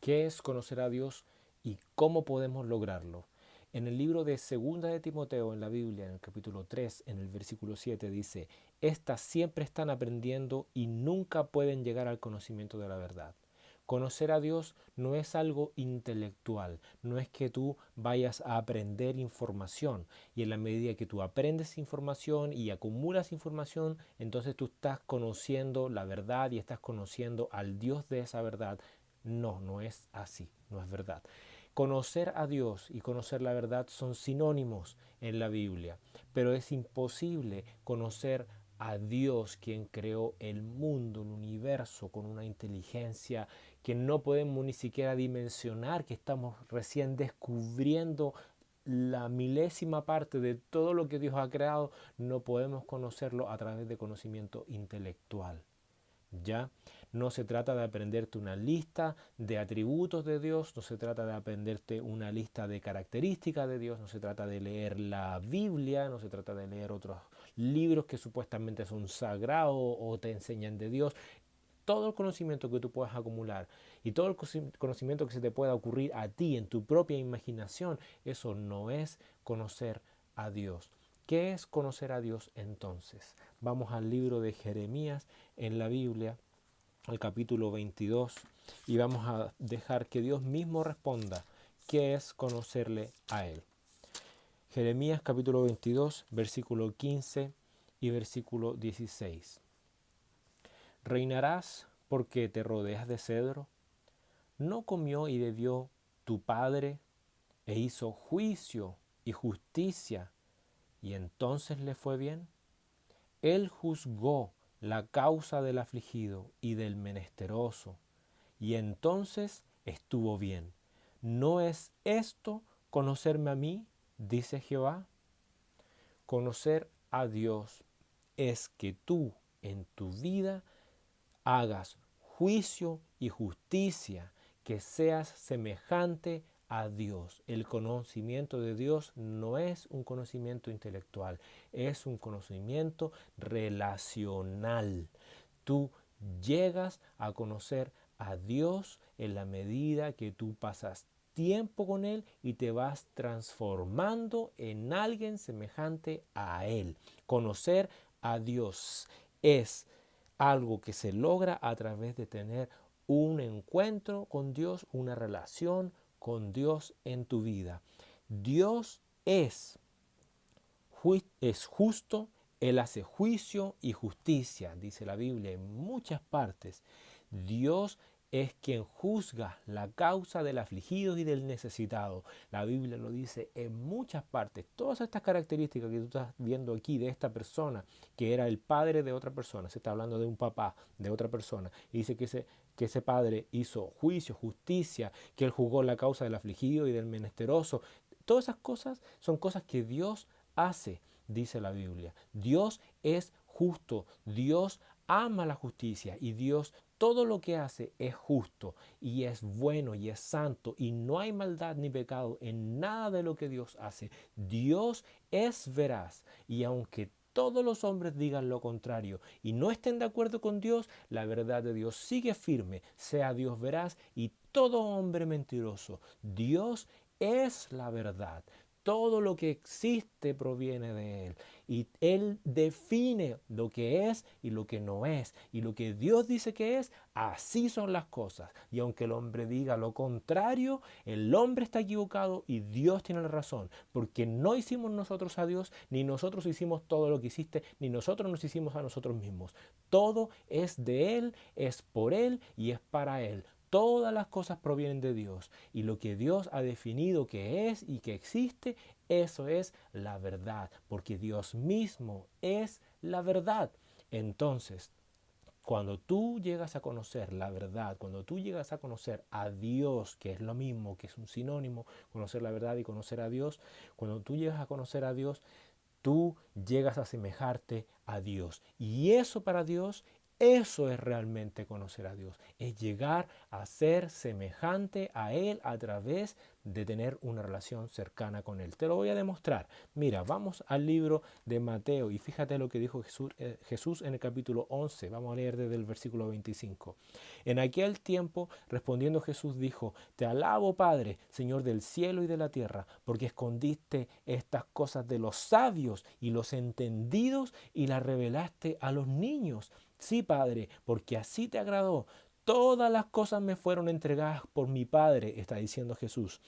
¿Qué es conocer a Dios y cómo podemos lograrlo? En el libro de Segunda de Timoteo en la Biblia, en el capítulo 3, en el versículo 7 dice: Estas siempre están aprendiendo y nunca pueden llegar al conocimiento de la verdad. Conocer a Dios no es algo intelectual, no es que tú vayas a aprender información y en la medida que tú aprendes información y acumulas información, entonces tú estás conociendo la verdad y estás conociendo al Dios de esa verdad. No, no es así, no es verdad. Conocer a Dios y conocer la verdad son sinónimos en la Biblia, pero es imposible conocer a Dios, quien creó el mundo, el universo, con una inteligencia que no podemos ni siquiera dimensionar, que estamos recién descubriendo la milésima parte de todo lo que Dios ha creado. No podemos conocerlo a través de conocimiento intelectual. ¿Ya? No se trata de aprenderte una lista de atributos de Dios, no se trata de aprenderte una lista de características de Dios, no se trata de leer la Biblia, no se trata de leer otros libros que supuestamente son sagrados o te enseñan de Dios. Todo el conocimiento que tú puedas acumular y todo el conocimiento que se te pueda ocurrir a ti en tu propia imaginación, eso no es conocer a Dios. ¿Qué es conocer a Dios entonces? Vamos al libro de Jeremías en la Biblia, al capítulo 22, y vamos a dejar que Dios mismo responda qué es conocerle a Él. Jeremías capítulo 22, versículo 15 y versículo 16. ¿Reinarás porque te rodeas de cedro? ¿No comió y bebió tu padre e hizo juicio y justicia y entonces le fue bien? Él juzgó la causa del afligido y del menesteroso, y entonces estuvo bien. ¿No es esto conocerme a mí? Dice Jehová. Conocer a Dios es que tú en tu vida hagas juicio y justicia, que seas semejante a Dios. El conocimiento de Dios no es un conocimiento intelectual, es un conocimiento relacional. Tú llegas a conocer a Dios en la medida que tú pasas tiempo con Él y te vas transformando en alguien semejante a Él. Conocer a Dios es algo que se logra a través de tener un encuentro con Dios, una relación con Dios en tu vida. Dios es justo, Él hace juicio y justicia, dice la Biblia en muchas partes. Dios es quien juzga la causa del afligido y del necesitado. La Biblia lo dice en muchas partes. Todas estas características que tú estás viendo aquí de esta persona, que era el padre de otra persona, se está hablando de un papá de otra persona, y dice que ese padre hizo juicio, justicia, que él juzgó la causa del afligido y del menesteroso. Todas esas cosas son cosas que Dios hace, dice la Biblia. Dios es justo, Dios ama la justicia y Dios todo lo que hace es justo y es bueno y es santo y no hay maldad ni pecado en nada de lo que Dios hace. Dios es veraz y aunque todos los hombres digan lo contrario y no estén de acuerdo con Dios, la verdad de Dios sigue firme, sea Dios veraz y todo hombre mentiroso. Dios es la verdad. Todo lo que existe proviene de Él. Y Él define lo que es y lo que no es. Y lo que Dios dice que es, así son las cosas. Y aunque el hombre diga lo contrario, el hombre está equivocado y Dios tiene la razón. Porque no hicimos nosotros a Dios, ni nosotros hicimos todo lo que hiciste, ni nosotros nos hicimos a nosotros mismos. Todo es de Él, es por Él y es para Él. Todas las cosas provienen de Dios y lo que Dios ha definido que es y que existe, eso es la verdad, porque Dios mismo es la verdad. Entonces, cuando tú llegas a conocer la verdad, cuando tú llegas a conocer a Dios, que es lo mismo, que es un sinónimo, conocer la verdad y conocer a Dios, cuando tú llegas a conocer a Dios, tú llegas a asemejarte a Dios. Y eso para Dios, eso es realmente conocer a Dios. Es llegar a ser semejante a Él a través de tener una relación cercana con Él. Te lo voy a demostrar. Mira, vamos al libro de Mateo y fíjate lo que dijo Jesús en el capítulo 11. Vamos a leer desde el versículo 25. En aquel tiempo, respondiendo Jesús dijo: Te alabo, Padre, Señor del cielo y de la tierra, porque escondiste estas cosas de los sabios y los entendidos y las revelaste a los niños. Sí, Padre, porque así te agradó. Todas las cosas me fueron entregadas por mi Padre, está diciendo Jesús.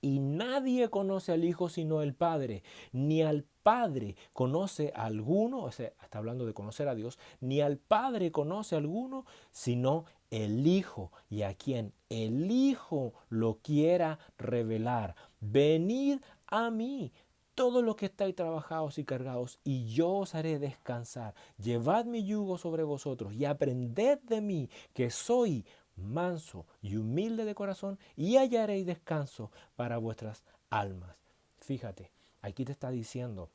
Y nadie conoce al Hijo sino el Padre, ni al Padre conoce a alguno, o sea, está hablando de conocer a Dios, ni al Padre conoce a alguno sino el Hijo, y a quien el Hijo lo quiera revelar. Venid a mí, todos los que estáis trabajados y cargados, y yo os haré descansar. Llevad mi yugo sobre vosotros y aprended de mí, que soy manso y humilde de corazón, y hallaréis descanso para vuestras almas. Fíjate, aquí te está diciendo,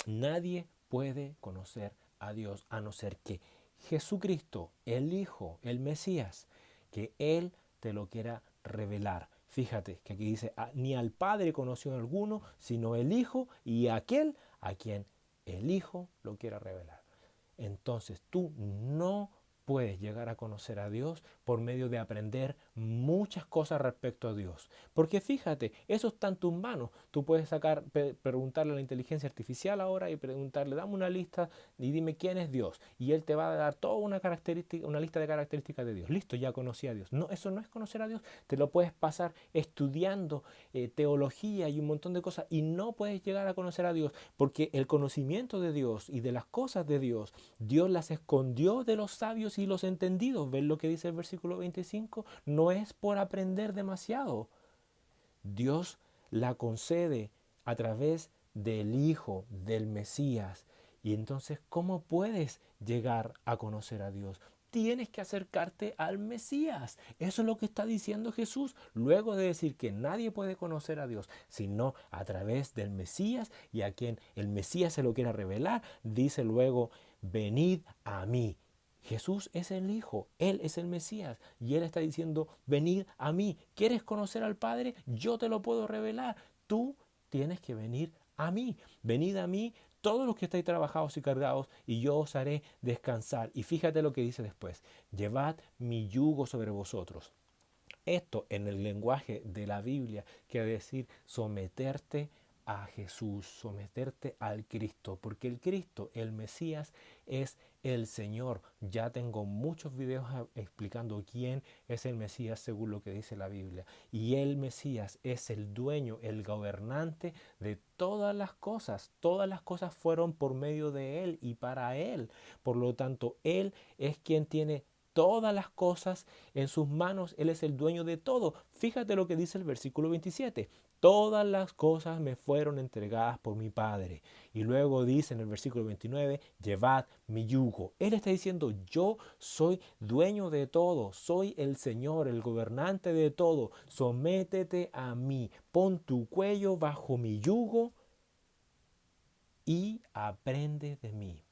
nadie puede conocer a Dios a no ser que Jesucristo, el Hijo, el Mesías, que Él te lo quiera revelar. Fíjate que aquí dice, ni al Padre conoció alguno, sino el Hijo y aquel a quien el Hijo lo quiera revelar. Entonces tú no puedes llegar a conocer a Dios por medio de aprender muchas cosas respecto a Dios. Porque fíjate, eso está en tus manos. Tú puedes preguntarle a la inteligencia artificial ahora y preguntarle, dame una lista y dime quién es Dios. Y él te va a dar toda una característica, una lista de características de Dios. Listo, ya conocí a Dios. No, eso no es conocer a Dios. Te lo puedes pasar estudiando teología y un montón de cosas y no puedes llegar a conocer a Dios porque el conocimiento de Dios y de las cosas de Dios, Dios las escondió de los sabios y los entendidos. ¿Ven lo que dice el versículo 25? No es por aprender demasiado. Dios la concede a través del Hijo, del Mesías. Y entonces, ¿cómo puedes llegar a conocer a Dios? Tienes que acercarte al Mesías. Eso es lo que está diciendo Jesús. Luego de decir que nadie puede conocer a Dios sino a través del Mesías, y a quien el Mesías se lo quiera revelar, dice luego, venid a mí. Jesús es el Hijo, Él es el Mesías y Él está diciendo, venid a mí. ¿Quieres conocer al Padre? Yo te lo puedo revelar. Tú tienes que venir a mí. Venid a mí todos los que estáis trabajados y cargados, y yo os haré descansar. Y fíjate lo que dice después, llevad mi yugo sobre vosotros. Esto en el lenguaje de la Biblia quiere decir someterte a Jesús, someterte al Cristo, porque el Cristo, el Mesías, es el Señor. Ya tengo muchos videos explicando quién es el Mesías según lo que dice la Biblia. Y el Mesías es el dueño, el gobernante de todas las cosas. Todas las cosas fueron por medio de Él y para Él. Por lo tanto, Él es quien tiene todas las cosas en sus manos. Él es el dueño de todo. Fíjate lo que dice el versículo 27. Todas las cosas me fueron entregadas por mi Padre. Y luego dice en el versículo 29, llevad mi yugo. Él está diciendo, yo soy dueño de todo, soy el Señor, el gobernante de todo. Sométete a mí, pon tu cuello bajo mi yugo y aprende de mí.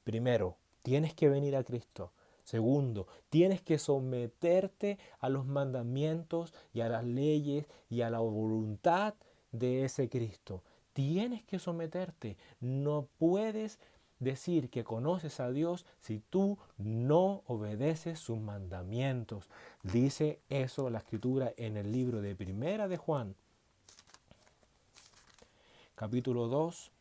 Primero, tienes que venir a Cristo. Segundo, tienes que someterte a los mandamientos y a las leyes y a la voluntad de ese Cristo. Tienes que someterte. No puedes decir que conoces a Dios si tú no obedeces sus mandamientos. Dice eso la Escritura en el libro de Primera de Juan, capítulo 2,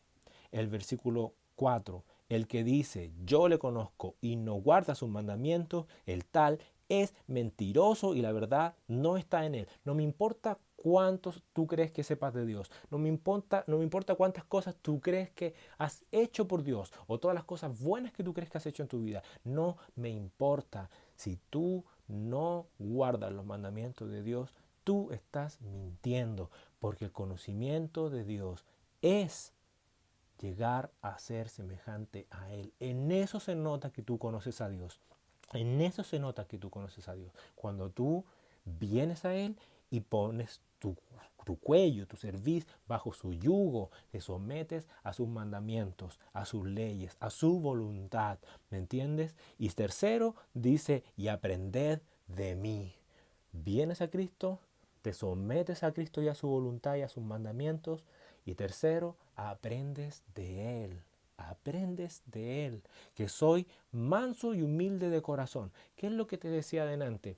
el versículo 4. El que dice, yo le conozco y no guarda sus mandamientos, el tal es mentiroso y la verdad no está en él. No me importa cuántos tú crees que sepas de Dios. No me importa cuántas cosas tú crees que has hecho por Dios o todas las cosas buenas que tú crees que has hecho en tu vida. No me importa. Si tú no guardas los mandamientos de Dios, tú estás mintiendo, porque el conocimiento de Dios es llegar a ser semejante a Él. En eso se nota que tú conoces a Dios. En eso se nota que tú conoces a Dios. Cuando tú vienes a Él y pones tu cuello, tu cerviz bajo su yugo, te sometes a sus mandamientos, a sus leyes, a su voluntad. ¿Me entiendes? Y tercero, dice, y aprended de mí. Vienes a Cristo, te sometes a Cristo y a su voluntad y a sus mandamientos. Y tercero, aprendes de Él. Aprendes de Él, que soy manso y humilde de corazón. ¿Qué es lo que te decía adelante?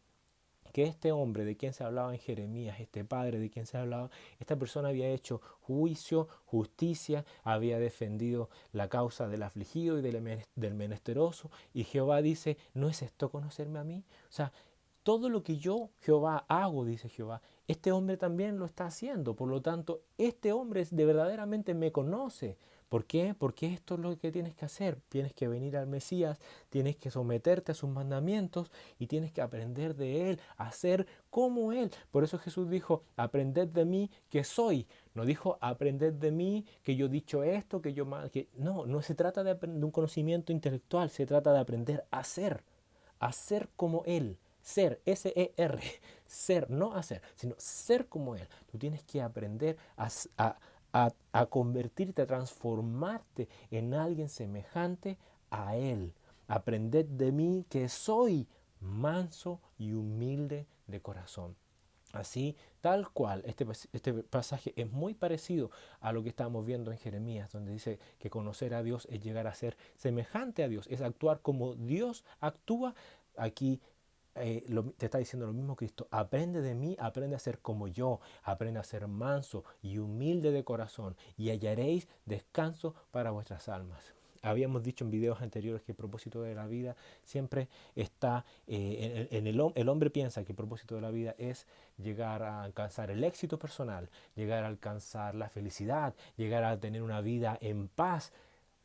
Que este hombre de quien se hablaba en Jeremías, este padre de quien se hablaba, esta persona había hecho juicio, justicia, había defendido la causa del afligido y del menesteroso. Y Jehová dice, ¿no es esto conocerme a mí? O sea, todo lo que yo, Jehová, hago, dice Jehová, este hombre también lo está haciendo. Por lo tanto, este hombre de verdaderamente me conoce. ¿Por qué? Porque esto es lo que tienes que hacer. Tienes que venir al Mesías, tienes que someterte a sus mandamientos y tienes que aprender de Él, a ser como Él. Por eso Jesús dijo, aprended de mí que soy. No dijo, aprended de mí que yo he dicho esto, que yo mal. Que... No, no se trata de un conocimiento intelectual, se trata de aprender a ser como Él. Ser, S-E-R, ser, no hacer, sino ser como Él. Tú tienes que aprender a convertirte, a transformarte en alguien semejante a Él. Aprended de mí que soy manso y humilde de corazón. Así, tal cual, este pasaje es muy parecido a lo que estamos viendo en Jeremías, donde dice que conocer a Dios es llegar a ser semejante a Dios, es actuar como Dios actúa. Aquí te está diciendo lo mismo Cristo, aprende de mí, aprende a ser como yo, aprende a ser manso y humilde de corazón y hallaréis descanso para vuestras almas. Habíamos dicho en videos anteriores que el propósito de la vida siempre está el hombre piensa que el propósito de la vida es llegar a alcanzar el éxito personal, llegar a alcanzar la felicidad, llegar a tener una vida en paz.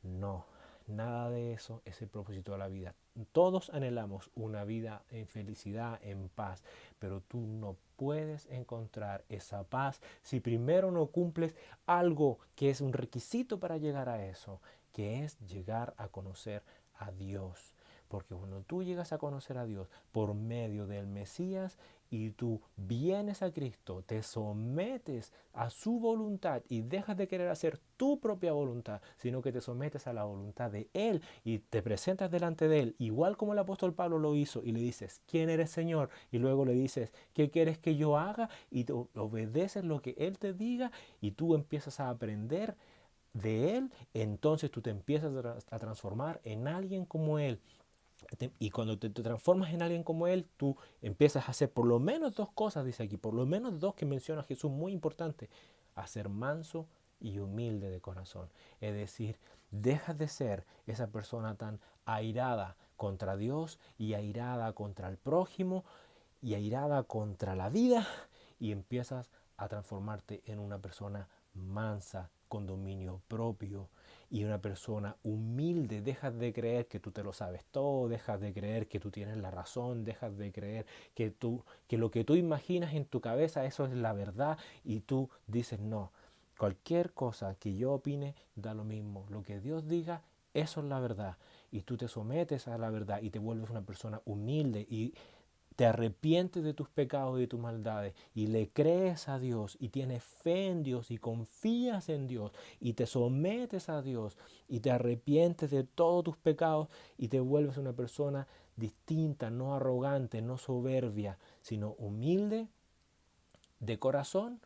No, nada de eso es el propósito de la vida. Todos anhelamos una vida en felicidad, en paz, pero tú no puedes encontrar esa paz si primero no cumples algo que es un requisito para llegar a eso, que es llegar a conocer a Dios. Porque cuando tú llegas a conocer a Dios por medio del Mesías y tú vienes a Cristo, te sometes a su voluntad y dejas de querer hacer tu propia voluntad, sino que te sometes a la voluntad de Él y te presentas delante de Él, igual como el apóstol Pablo lo hizo, y le dices, ¿quién eres, Señor? Y luego le dices, ¿qué quieres que yo haga? Y te obedeces lo que Él te diga y tú empiezas a aprender de Él, entonces tú te empiezas a transformar en alguien como Él. Y cuando te transformas en alguien como Él, tú empiezas a hacer por lo menos dos cosas, dice aquí, por lo menos dos que menciona Jesús, muy importante, a ser manso y humilde de corazón. Es decir, dejas de ser esa persona tan airada contra Dios y airada contra el prójimo y airada contra la vida y empiezas a transformarte en una persona mansa, con dominio propio y una persona humilde. Dejas de creer que tú te lo sabes todo, dejas de creer que tú tienes la razón, dejas de creer que lo que tú imaginas en tu cabeza eso es la verdad y tú dices no. Cualquier cosa que yo opine da lo mismo. Lo que Dios diga, eso es la verdad. Y tú te sometes a la verdad y te vuelves una persona humilde y te arrepientes de tus pecados y de tus maldades y le crees a Dios y tienes fe en Dios y confías en Dios y te sometes a Dios y te arrepientes de todos tus pecados y te vuelves una persona distinta, no arrogante, no soberbia, sino humilde de corazón.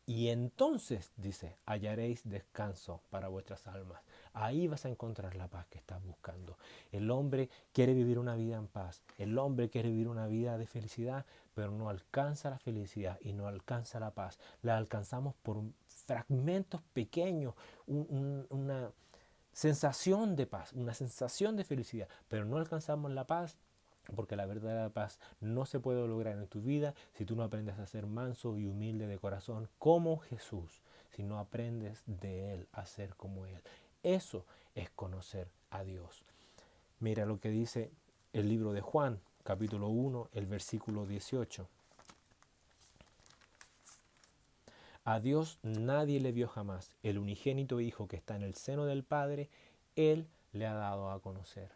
Y entonces, dice, hallaréis descanso para vuestras almas. Ahí vas a encontrar la paz que estás buscando. El hombre quiere vivir una vida en paz. El hombre quiere vivir una vida de felicidad, pero no alcanza la felicidad y no alcanza la paz. La alcanzamos por fragmentos pequeños, una sensación de paz, una sensación de felicidad, pero no alcanzamos la paz porque la verdadera paz no se puede lograr en tu vida si tú no aprendes a ser manso y humilde de corazón como Jesús, si no aprendes de Él a ser como Él. Eso es conocer a Dios. Mira lo que dice el libro de Juan, capítulo 1, el versículo 18. A Dios nadie le vio jamás. El unigénito Hijo que está en el seno del Padre, Él le ha dado a conocer.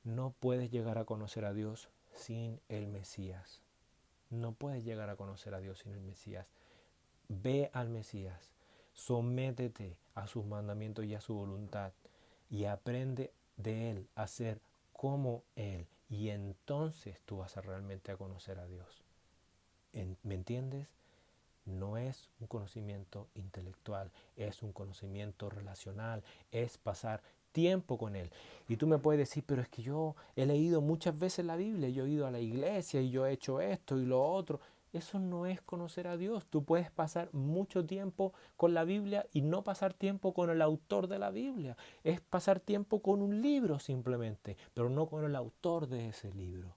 No puedes llegar a conocer a Dios sin el Mesías. No puedes llegar a conocer a Dios sin el Mesías. Ve al Mesías, sométete a sus mandamientos y a su voluntad y aprende de Él a ser como Él. Y entonces tú vas a realmente a conocer a Dios. ¿Me entiendes? No es un conocimiento intelectual, es un conocimiento relacional, es pasar tiempo con Él. Y tú me puedes decir, pero es que yo he leído muchas veces la Biblia, yo he ido a la iglesia y yo he hecho esto y lo otro. Eso no es conocer a Dios. Tú puedes pasar mucho tiempo con la Biblia y no pasar tiempo con el autor de la Biblia. Es pasar tiempo con un libro simplemente, pero no con el autor de ese libro.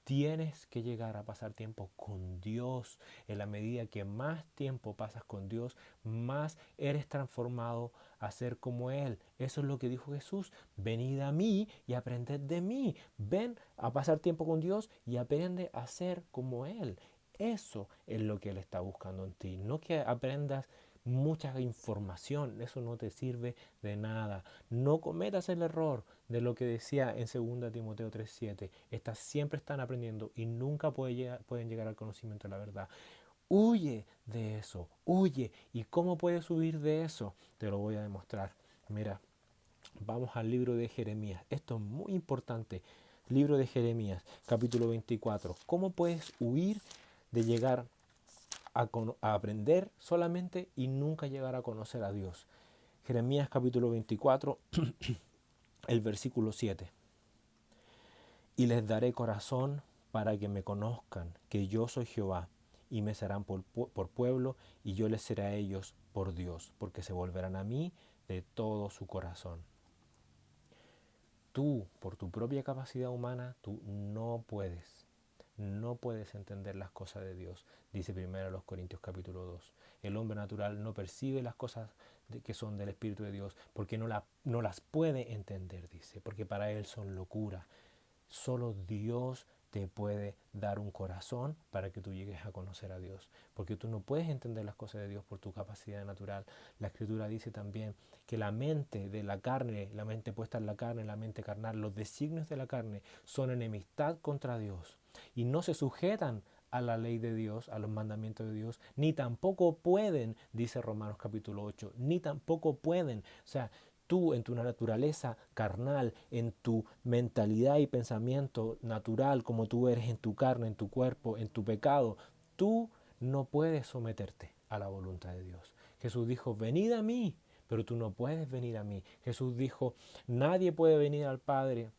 Tienes que llegar a pasar tiempo con Dios. En la medida que más tiempo pasas con Dios, más eres transformado a ser como Él. Eso es lo que dijo Jesús. Venid a mí y aprended de mí. Ven a pasar tiempo con Dios y aprende a ser como Él. Eso es lo que Él está buscando en ti. No que aprendas mucha información. Eso no te sirve de nada. No cometas el error de lo que decía en 2 Timoteo 3:7. Estas siempre están aprendiendo y nunca pueden llegar al conocimiento de la verdad. Huye de eso, huye. ¿Y cómo puedes huir de eso? Te lo voy a demostrar. Mira, vamos al libro de Jeremías. Esto es muy importante. Libro de Jeremías, capítulo 24. ¿Cómo puedes huir de llegar a aprender solamente y nunca llegar a conocer a Dios? Jeremías capítulo 24, el versículo 7. Y les daré corazón para que me conozcan, que yo soy Jehová, y me serán por pueblo, y yo les seré a ellos por Dios, porque se volverán a mí de todo su corazón. Tú, por tu propia capacidad humana, tú no puedes entender las cosas de Dios, dice 1 Corintios capítulo 2. El hombre natural no percibe las cosas que son del Espíritu de Dios porque no las puede entender, dice, porque para él son locura. Solo Dios te puede dar un corazón para que tú llegues a conocer a Dios. Porque tú no puedes entender las cosas de Dios por tu capacidad natural. La Escritura dice también que la mente de la carne, la mente puesta en la carne, la mente carnal, los designios de la carne son enemistad contra Dios. Y no se sujetan a la ley de Dios, a los mandamientos de Dios, ni tampoco pueden, dice Romanos capítulo 8, ni tampoco pueden. O sea, tú en tu naturaleza carnal, en tu mentalidad y pensamiento natural, como tú eres en tu carne, en tu cuerpo, en tu pecado, tú no puedes someterte a la voluntad de Dios. Jesús dijo, venid a mí, pero tú no puedes venir a mí. Jesús dijo, nadie puede venir al Padre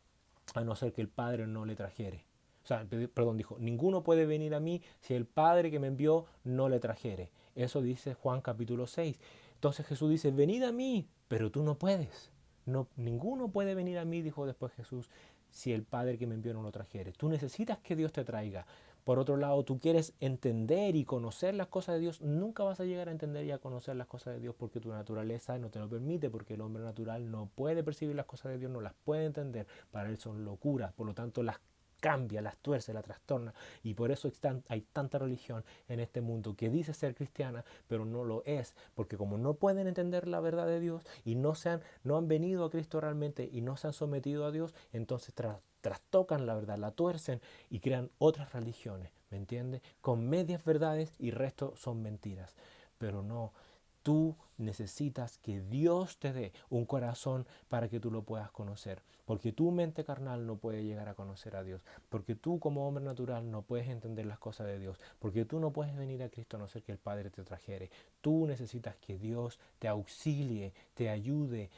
a no ser que el Padre no le trajere. O sea, perdón, dijo, ninguno puede venir a mí si el Padre que me envió no le trajere. Eso dice Juan capítulo 6. Entonces Jesús dice, venid a mí, pero tú no puedes. No, ninguno puede venir a mí, dijo después Jesús, si el Padre que me envió no lo trajere. Tú necesitas que Dios te traiga. Por otro lado, tú quieres entender y conocer las cosas de Dios, nunca vas a llegar a entender y a conocer las cosas de Dios porque tu naturaleza no te lo permite, porque el hombre natural no puede percibir las cosas de Dios, no las puede entender, para él son locuras, por lo tanto las cambia, las tuerce, las trastorna y por eso hay tanta religión en este mundo que dice ser cristiana pero no lo es, porque como no pueden entender la verdad de Dios y no han venido a Cristo realmente y no se han sometido a Dios, entonces trastocan la verdad, la tuercen y crean otras religiones, ¿me entiendes? Con medias verdades y resto son mentiras, pero no. Tú necesitas que Dios te dé un corazón para que tú lo puedas conocer. Porque tu mente carnal no puede llegar a conocer a Dios. Porque tú como hombre natural no puedes entender las cosas de Dios. Porque tú no puedes venir a Cristo a no ser que el Padre te trajere. Tú necesitas que Dios te auxilie, te ayude,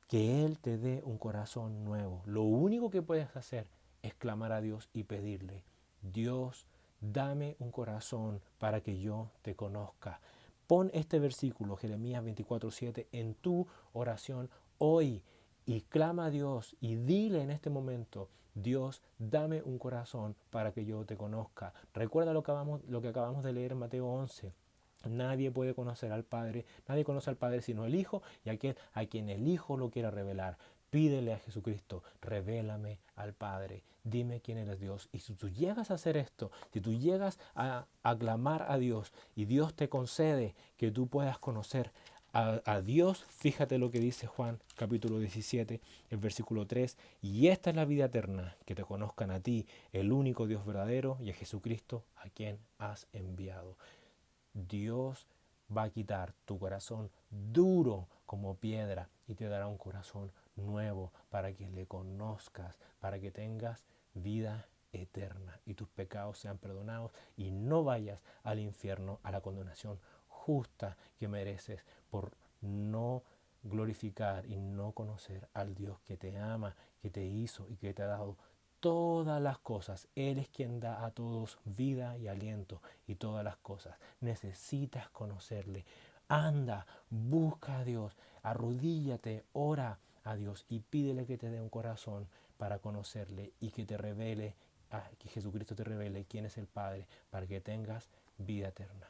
que Él te dé un corazón nuevo. Lo único que puedes hacer es clamar a Dios y pedirle, Dios, dame un corazón para que yo te conozca. Pon este versículo, Jeremías 24:7, en tu oración hoy y clama a Dios y dile en este momento, Dios, dame un corazón para que yo te conozca. Recuerda lo que acabamos de leer en Mateo 11. Nadie puede conocer al Padre, nadie conoce al Padre sino el Hijo y aquel a quien el Hijo lo quiera revelar. Pídele a Jesucristo, revélame al Padre, dime quién eres Dios. Y si tú llegas a hacer esto, si tú llegas a clamar a Dios y Dios te concede que tú puedas conocer a Dios, fíjate lo que dice Juan capítulo 17, el versículo 3, y esta es la vida eterna, que te conozcan a ti, el único Dios verdadero, y a Jesucristo a quien has enviado. Dios va a quitar tu corazón duro como piedra y te dará un corazón nuevo para que le conozcas, para que tengas vida eterna y tus pecados sean perdonados y no vayas al infierno, a la condenación justa que mereces por no glorificar y no conocer al Dios que te ama, que te hizo y que te ha dado todas las cosas. Él es quien da a todos vida y aliento y todas las cosas. Necesitas conocerle. Anda, busca a Dios, arrodíllate, ora a Dios y pídele que te dé un corazón para conocerle y que te revele, que Jesucristo te revele quién es el Padre para que tengas vida eterna.